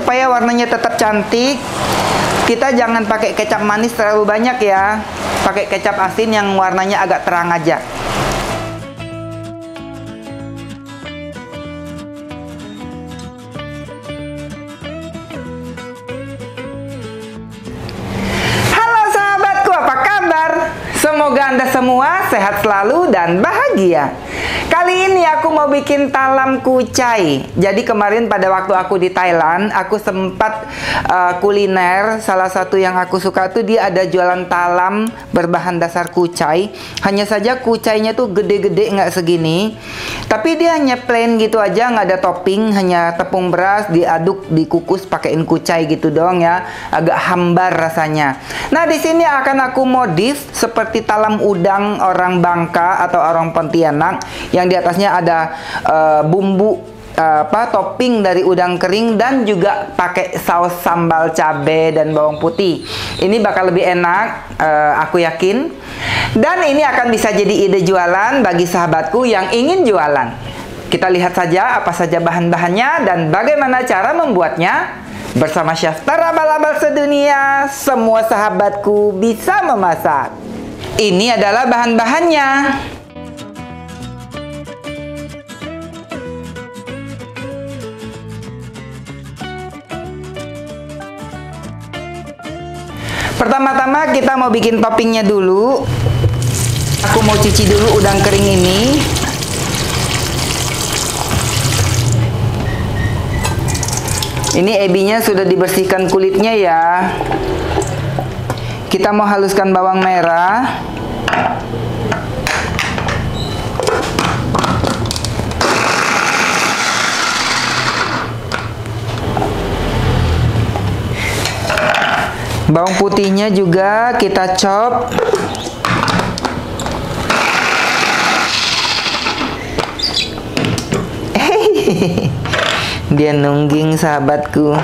supaya warnanya tetap cantik, kita jangan pakai kecap manis terlalu banyak ya. Pakai kecap asin yang warnanya agak terang aja. Halo sahabatku, apa kabar? Semoga Anda semua sehat selalu dan bahagia. Kali ini aku mau bikin talam kucai. Jadi kemarin pada waktu aku di Thailand, aku sempat kuliner. Salah satu yang aku suka tuh dia ada jualan talam berbahan dasar kucai. Hanya saja kucainya tuh gede-gede nggak segini. Tapi dia hanya plain gitu aja, nggak ada topping, hanya tepung beras diaduk, dikukus pakein kucai gitu doang ya. Agak hambar rasanya. Nah di sini akan aku modif seperti talam udang orang Bangka atau orang Pontianak yang di atasnya ada bumbu topping dari udang kering dan juga pakai saus sambal cabai dan bawang putih. Ini bakal lebih enak, aku yakin. Dan ini akan bisa jadi ide jualan bagi sahabatku yang ingin jualan. Kita lihat saja apa saja bahan-bahannya dan bagaimana cara membuatnya. Bersama Chef terabal-abal sedunia, semua sahabatku bisa memasak. Ini adalah bahan-bahannya. Pertama-tama kita mau bikin toppingnya dulu. Aku mau cuci dulu udang kering ini. Ini ebinya sudah dibersihkan kulitnya ya. Kita mau haluskan bawang merah. Bawang putihnya juga kita chop. Dia nungging sahabatku.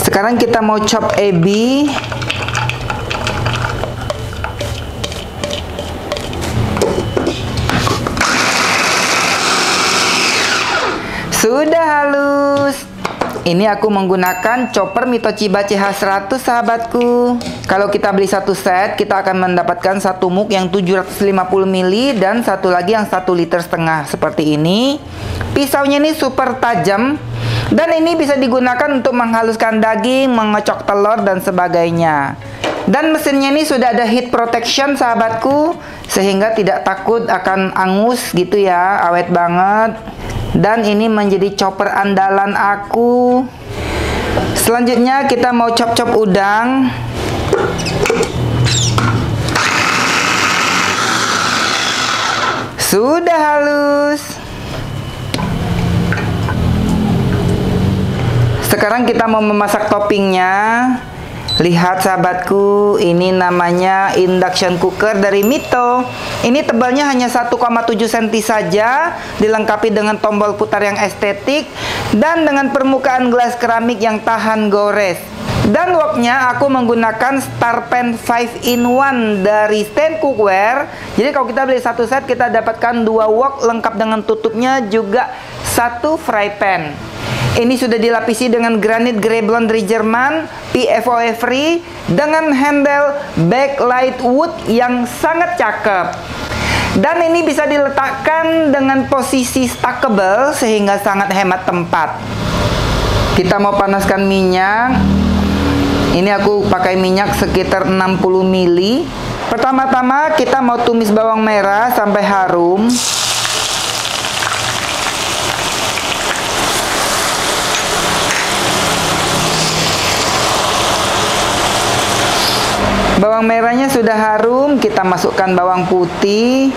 Sekarang kita mau chop ebi. Sudah halus. Ini aku menggunakan chopper Mitoshiba CH100 sahabatku. Kalau kita beli satu set, kita akan mendapatkan satu muk yang 750 ml dan satu lagi yang 1,5 liter seperti ini. Pisaunya ini super tajam dan ini bisa digunakan untuk menghaluskan daging, mengocok telur dan sebagainya. Dan mesinnya ini sudah ada heat protection sahabatku, sehingga tidak takut akan angus gitu ya, awet banget. Dan ini menjadi chopper andalan aku. Selanjutnya kita mau chop-chop udang. Sudah halus. Sekarang kita mau memasak toppingnya. Lihat sahabatku, ini namanya induction cooker dari Mito. Ini tebalnya hanya 1,7 cm saja, dilengkapi dengan tombol putar yang estetik dan dengan permukaan gelas keramik yang tahan gores. Dan woknya aku menggunakan Starpan 5-in-1 dari Stand Cookware. Jadi kalau kita beli satu set, kita dapatkan 2 wok lengkap dengan tutupnya, juga 1 fry pan. Ini sudah dilapisi dengan granit grey blonde dari Jerman, PFOA free, dengan handle backlight wood yang sangat cakep. Dan ini bisa diletakkan dengan posisi stackable sehingga sangat hemat tempat. Kita mau panaskan minyak. Ini aku pakai minyak sekitar 60 ml. Pertama-tama kita mau tumis bawang merah sampai harum. Bawang merahnya sudah harum, kita masukkan bawang putih.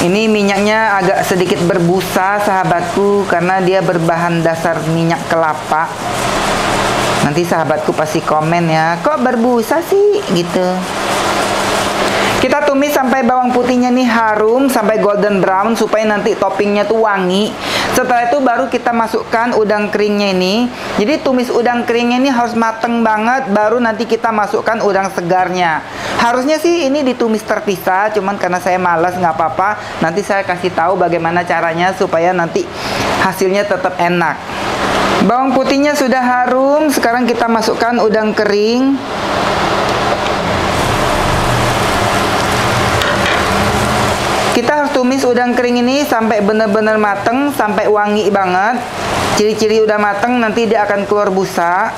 Ini minyaknya agak sedikit berbusa sahabatku, karena dia berbahan dasar minyak kelapa. Nanti sahabatku pasti komen ya, kok berbusa sih gitu. Kita tumis sampai bawang putihnya nih harum, sampai golden brown, supaya nanti toppingnya tuh wangi. Setelah itu baru kita masukkan udang keringnya ini. Jadi tumis udang keringnya ini harus mateng banget, baru nanti kita masukkan udang segarnya. Harusnya sih ini ditumis terpisah, cuman karena saya malas nggak apa-apa. Nanti saya kasih tahu bagaimana caranya supaya nanti hasilnya tetap enak. Bawang putihnya sudah harum, sekarang kita masukkan udang kering. Kita harus tumis udang kering ini sampai benar-benar mateng, sampai wangi banget. Ciri-ciri udah mateng, nanti dia akan keluar busa.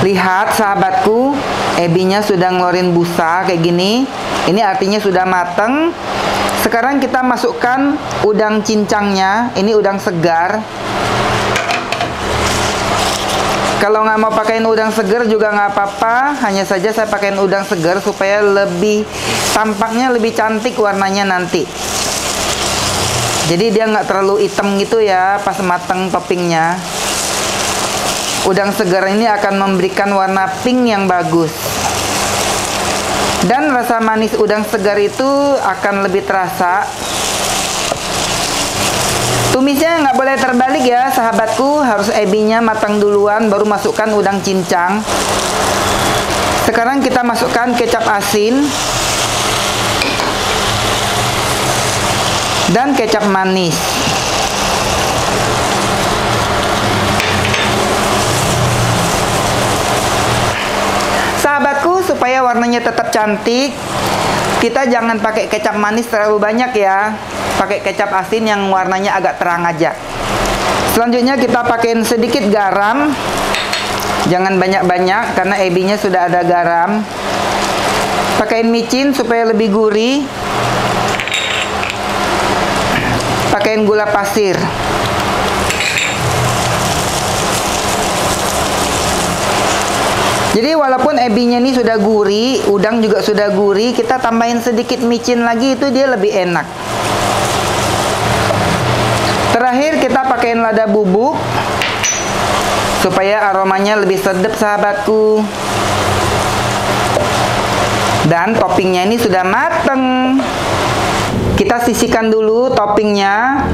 Lihat sahabatku, ebinya sudah ngeluarin busa kayak gini. Ini artinya sudah mateng. Sekarang kita masukkan udang cincangnya. Ini udang segar. Kalau nggak mau pakaiin udang segar juga nggak apa-apa, hanya saja saya pakaiin udang segar supaya lebih tampaknya lebih cantik warnanya nanti. Jadi dia nggak terlalu hitam gitu ya pas mateng toppingnya. Udang segar ini akan memberikan warna pink yang bagus. Dan rasa manis udang segar itu akan lebih terasa. Tumisnya nggak boleh terbalik ya sahabatku, harus ebinya matang duluan baru masukkan udang cincang. Sekarang kita masukkan kecap asin dan kecap manis. Sahabatku, supaya warnanya tetap cantik, kita jangan pakai kecap manis terlalu banyak ya. Pakai kecap asin yang warnanya agak terang aja. Selanjutnya kita pakaiin sedikit garam. Jangan banyak-banyak karena ebinya sudah ada garam. Pakaiin micin supaya lebih gurih. Pakaiin gula pasir. Jadi walaupun ebinya ini sudah gurih, udang juga sudah gurih, kita tambahin sedikit micin lagi, itu dia lebih enak. Terakhir kita pakaiin lada bubuk supaya aromanya lebih sedap sahabatku. Dan toppingnya ini sudah mateng. Kita sisihkan dulu toppingnya.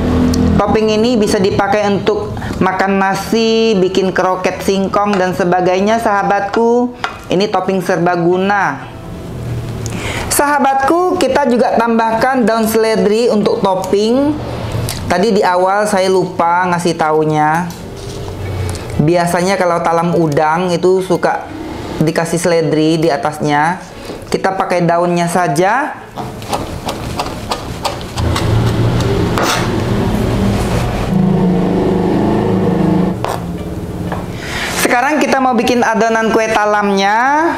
Topping ini bisa dipakai untuk makan nasi, bikin kroket singkong dan sebagainya sahabatku. Ini topping serbaguna. Sahabatku, kita juga tambahkan daun seledri untuk topping. Tadi di awal saya lupa ngasih taunya. Biasanya kalau talam udang itu suka dikasih seledri di atasnya. Kita pakai daunnya saja. Sekarang kita mau bikin adonan kue talamnya.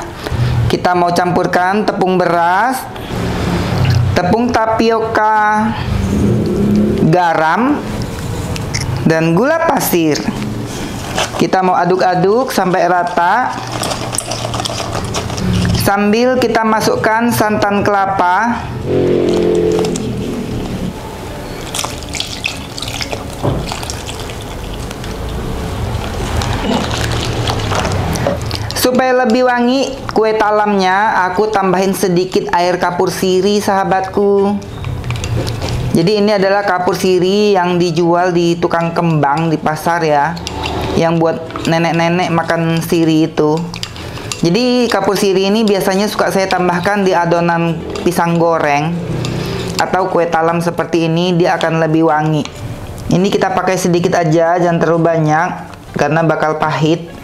Kita mau campurkan tepung beras, tepung tapioka, garam, dan gula pasir. Kita mau aduk-aduk sampai rata. Sambil kita masukkan santan kelapa. Supaya lebih wangi kue talamnya, aku tambahin sedikit air kapur sirih sahabatku. Jadi ini adalah kapur sirih yang dijual di tukang kembang di pasar ya, yang buat nenek-nenek makan sirih itu. Jadi kapur sirih ini biasanya suka saya tambahkan di adonan pisang goreng atau kue talam seperti ini, dia akan lebih wangi. Ini kita pakai sedikit aja, jangan terlalu banyak karena bakal pahit.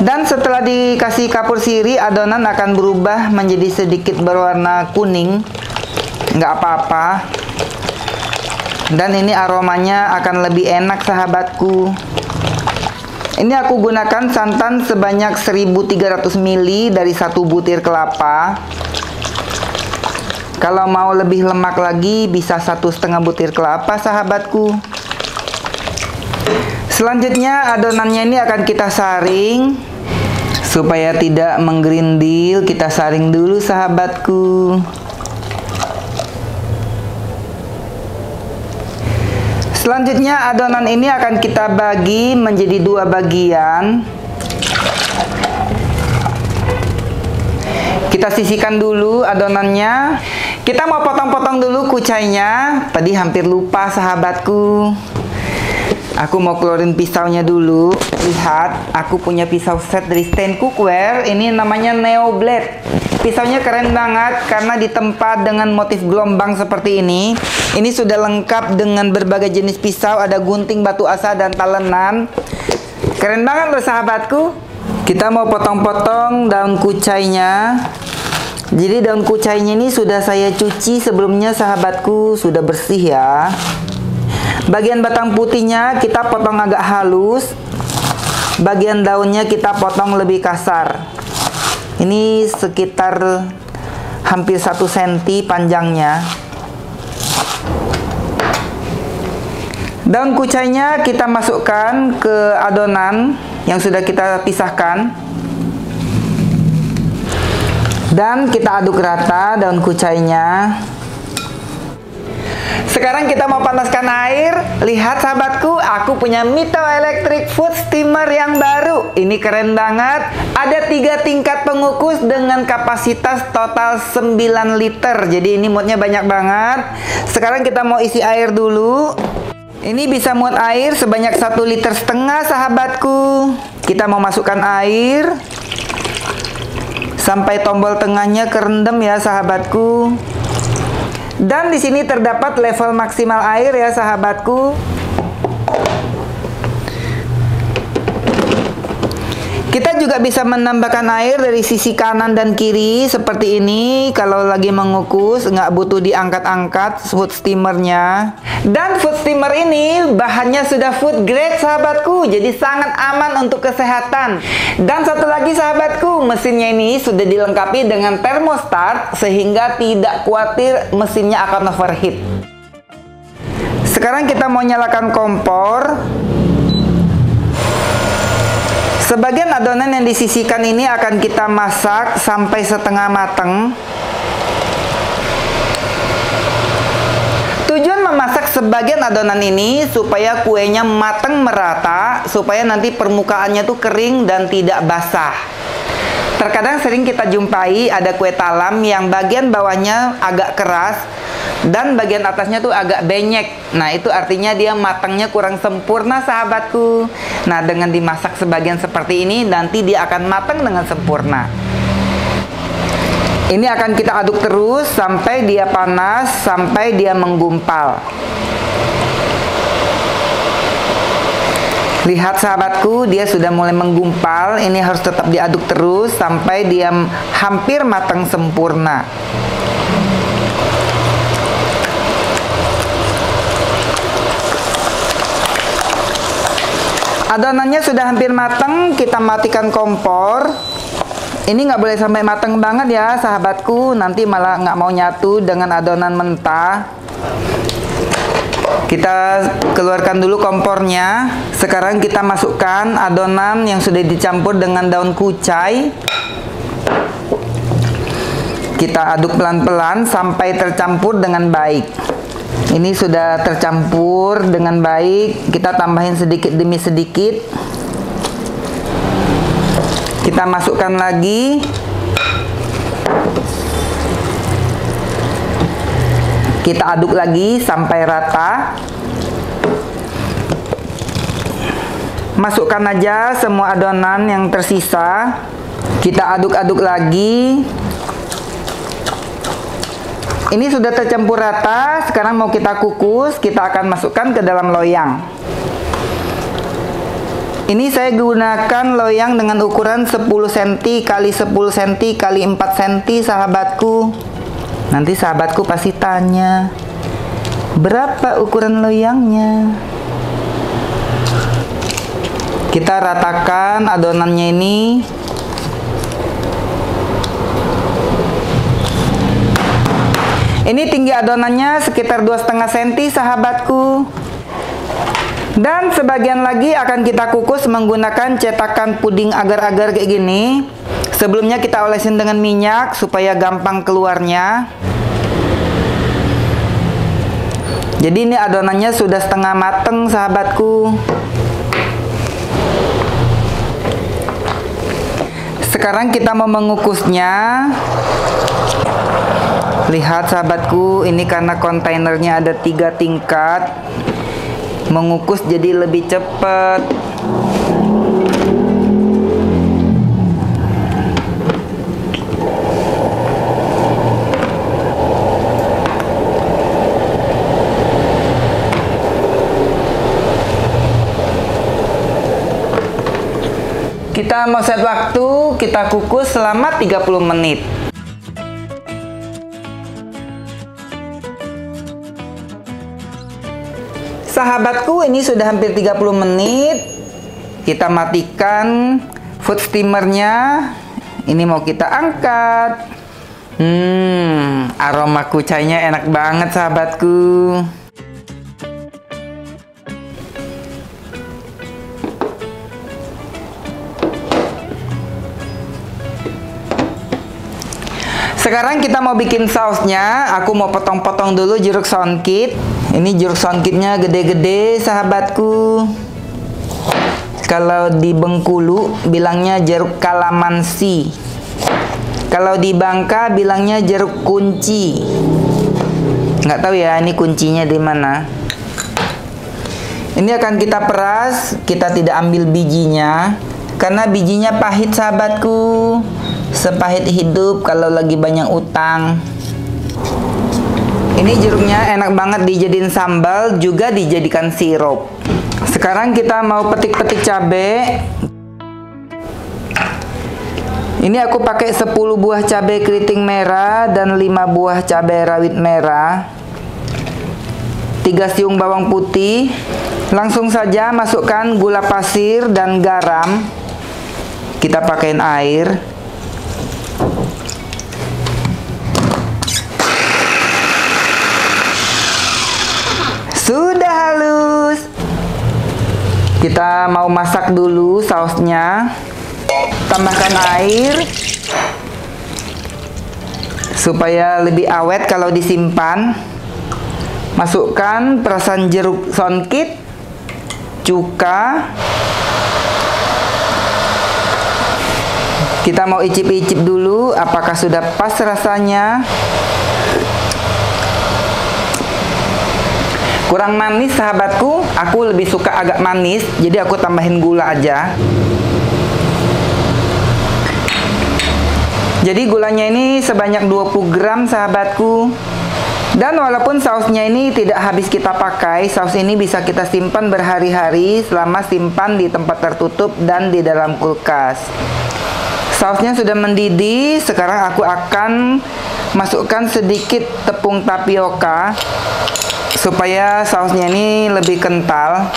Dan setelah dikasih kapur sirih, adonan akan berubah menjadi sedikit berwarna kuning. Nggak apa-apa. Dan ini aromanya akan lebih enak sahabatku. Ini aku gunakan santan sebanyak 1300 ml dari 1 butir kelapa. Kalau mau lebih lemak lagi bisa 1,5 butir kelapa sahabatku. Selanjutnya adonannya ini akan kita saring. Supaya tidak menggerindil, kita saring dulu sahabatku. Selanjutnya adonan ini akan kita bagi menjadi 2 bagian. Kita sisihkan dulu adonannya. Kita mau potong-potong dulu kucainya. Tadi hampir lupa sahabatku. Aku mau keluarin pisaunya dulu. Lihat, aku punya pisau set dari Stand Cookware. Ini namanya Neo Blade. Pisaunya keren banget karena ditempa dengan motif gelombang seperti ini. Ini sudah lengkap dengan berbagai jenis pisau. Ada gunting, batu asa, dan talenan. Keren banget loh sahabatku. Kita mau potong-potong daun kucainya. Jadi daun kucainya ini sudah saya cuci sebelumnya sahabatku. Sudah bersih ya. Bagian batang putihnya kita potong agak halus. Bagian daunnya kita potong lebih kasar. Ini sekitar hampir 1 cm panjangnya. Daun kucainya kita masukkan ke adonan yang sudah kita pisahkan. Dan kita aduk rata daun kucainya. Sekarang kita mau panaskan air. Lihat sahabatku, aku punya Mito Electric Food Steamer yang baru. Ini keren banget. Ada 3 tingkat pengukus dengan kapasitas total 9 liter. Jadi ini muatnya banyak banget. Sekarang kita mau isi air dulu. Ini bisa muat air sebanyak 1,5 liter sahabatku. Kita mau masukkan air sampai tombol tengahnya kerendam ya sahabatku. Dan di sini terdapat level maksimal air ya sahabatku. Kita juga bisa menambahkan air dari sisi kanan dan kiri seperti ini. Kalau lagi mengukus nggak butuh diangkat-angkat food steamernya. Dan food steamer ini bahannya sudah food grade sahabatku. Jadi sangat aman untuk kesehatan. Dan satu lagi sahabatku, mesinnya ini sudah dilengkapi dengan thermostat sehingga tidak khawatir mesinnya akan overheat. Sekarang kita mau nyalakan kompor. Sebagian adonan yang disisihkan ini akan kita masak sampai setengah matang. Tujuan memasak sebagian adonan ini supaya kuenya matang merata, supaya nanti permukaannya tuh kering dan tidak basah. Terkadang sering kita jumpai ada kue talam yang bagian bawahnya agak keras dan bagian atasnya tuh agak benyek. Nah, itu artinya dia matangnya kurang sempurna sahabatku. Nah, dengan dimasak sebagian seperti ini, nanti dia akan matang dengan sempurna. Ini akan kita aduk terus sampai dia panas, sampai dia menggumpal. Lihat sahabatku, dia sudah mulai menggumpal. Ini harus tetap diaduk terus sampai dia hampir matang sempurna. Adonannya sudah hampir matang, kita matikan kompor. Ini nggak boleh sampai matang banget ya sahabatku, nanti malah nggak mau nyatu dengan adonan mentah. Kita keluarkan dulu kompornya. Sekarang kita masukkan adonan yang sudah dicampur dengan daun kucai. Kita aduk pelan-pelan sampai tercampur dengan baik. Ini sudah tercampur dengan baik. Kita tambahin sedikit demi sedikit. Kita masukkan lagi. Kita aduk lagi sampai rata. Masukkan aja semua adonan yang tersisa. Kita aduk-aduk lagi. Ini sudah tercampur rata. Sekarang mau kita kukus. Kita akan masukkan ke dalam loyang. Ini saya gunakan loyang dengan ukuran 10 cm x 10 cm x 4 cm sahabatku. Nanti sahabatku pasti tanya, berapa ukuran loyangnya? Kita ratakan adonannya ini. Ini tinggi adonannya sekitar 2,5 cm sahabatku. Dan sebagian lagi akan kita kukus menggunakan cetakan puding agar-agar kayak gini. Sebelumnya kita olesin dengan minyak supaya gampang keluarnya. Jadi ini adonannya sudah setengah mateng sahabatku. Sekarang kita mau mengukusnya. Lihat sahabatku, ini karena kontainernya ada 3 tingkat, mengukus jadi lebih cepat. Kita mau set waktu, kita kukus selama 30 menit. Sahabatku, ini sudah hampir 30 menit. Kita matikan food steamernya. Ini mau kita angkat. Aroma kucainya enak banget sahabatku. Sekarang kita mau bikin sausnya. Aku mau potong-potong dulu jeruk songkit. Ini jeruk songkitnya gede-gede sahabatku. Kalau di Bengkulu bilangnya jeruk kalamansi. Kalau di Bangka bilangnya jeruk kunci. Nggak tahu ya ini kuncinya di mana. Ini akan kita peras. Kita tidak ambil bijinya karena bijinya pahit sahabatku. Sepahit hidup kalau lagi banyak utang. Ini jeruknya enak banget dijadiin sambal, juga dijadikan sirup. Sekarang kita mau petik-petik cabai. Ini aku pakai 10 buah cabai keriting merah dan 5 buah cabai rawit merah. 3 siung bawang putih. Langsung saja masukkan gula pasir dan garam. Kita pakaiin air. Sudah halus. Kita mau masak dulu sausnya. Tambahkan air supaya lebih awet kalau disimpan. Masukkan perasan jeruk songkit, cuka. Kita mau icip-icip dulu apakah sudah pas rasanya. Kurang manis sahabatku, aku lebih suka agak manis, jadi aku tambahin gula aja. Jadi gulanya ini sebanyak 20 gram sahabatku. Dan walaupun sausnya ini tidak habis kita pakai, saus ini bisa kita simpan berhari-hari selama simpan di tempat tertutup dan di dalam kulkas. Sausnya sudah mendidih, sekarang aku akan masukkan sedikit tepung tapioka supaya sausnya ini lebih kental.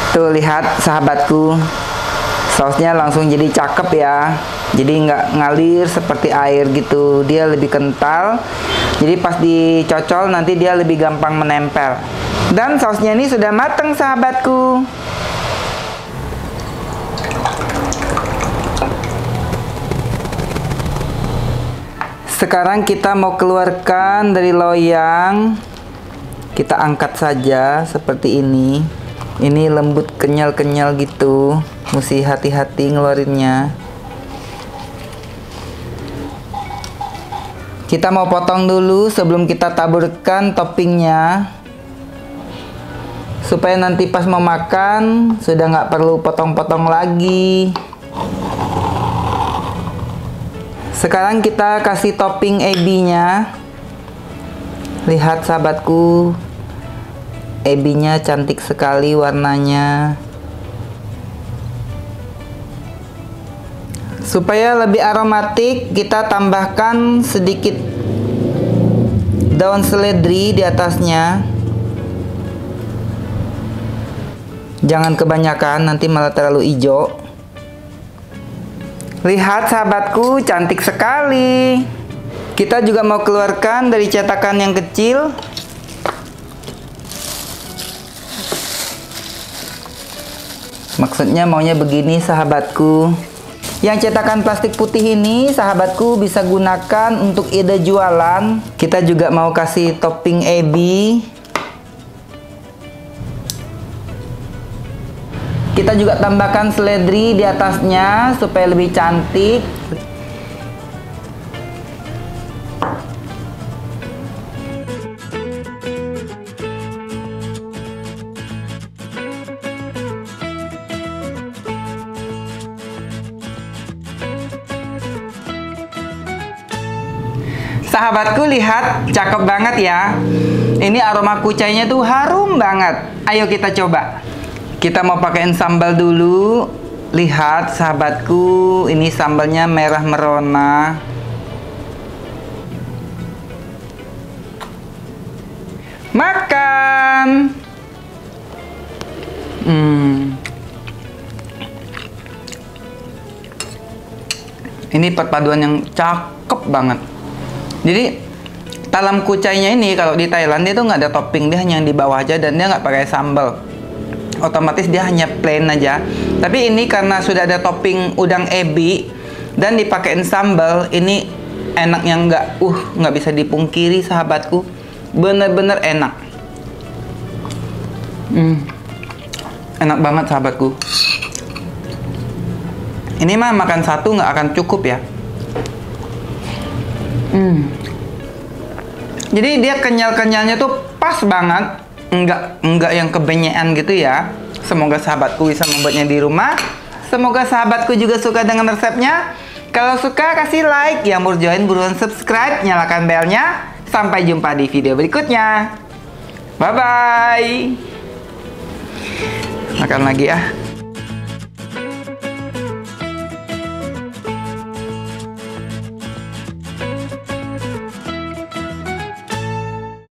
Tuh lihat sahabatku, sausnya langsung jadi cakep ya. Jadi nggak ngalir seperti air gitu, dia lebih kental. Jadi pas dicocol nanti dia lebih gampang menempel. Dan sausnya ini sudah mateng sahabatku. Sekarang kita mau keluarkan dari loyang. Kita angkat saja seperti ini. Ini lembut kenyal-kenyal gitu. Mesti hati-hati ngeluarinnya. Kita mau potong dulu sebelum kita taburkan toppingnya. Supaya nanti pas mau makan sudah nggak perlu potong-potong lagi. Sekarang kita kasih topping ebinya. Lihat sahabatku, ebinya cantik sekali warnanya. Supaya lebih aromatik, kita tambahkan sedikit daun seledri di atasnya. Jangan kebanyakan, nanti malah terlalu hijau. Lihat sahabatku, cantik sekali. Kita juga mau keluarkan dari cetakan yang kecil. Maksudnya maunya begini sahabatku. Yang cetakan plastik putih ini sahabatku bisa gunakan untuk ide jualan. Kita juga mau kasih topping ebi. Kita juga tambahkan seledri di atasnya supaya lebih cantik. Sahabatku, lihat, cakep banget ya. Ini aroma kucainya tuh harum banget. Ayo kita coba. Kita mau pakein sambal dulu. Lihat sahabatku, ini sambalnya merah merona. Makan. Ini perpaduan yang cakep banget. Jadi talam kucainya ini kalau di Thailand dia tuh nggak ada topping, dia hanya yang di bawah aja dan dia nggak pakai sambal. Otomatis dia hanya plain aja. Tapi ini karena sudah ada topping udang ebi dan dipakein sambal, ini enaknya nggak bisa dipungkiri sahabatku. Bener-bener enak. Enak banget sahabatku. Ini mah makan satu nggak akan cukup ya. Jadi dia kenyal-kenyalnya tuh pas banget, enggak yang kebenyekan gitu ya. Semoga sahabatku bisa membuatnya di rumah. Semoga sahabatku juga suka dengan resepnya. Kalau suka kasih like, yang baru join buruan subscribe, nyalakan belnya. Sampai jumpa di video berikutnya. Bye bye. Makan lagi ya.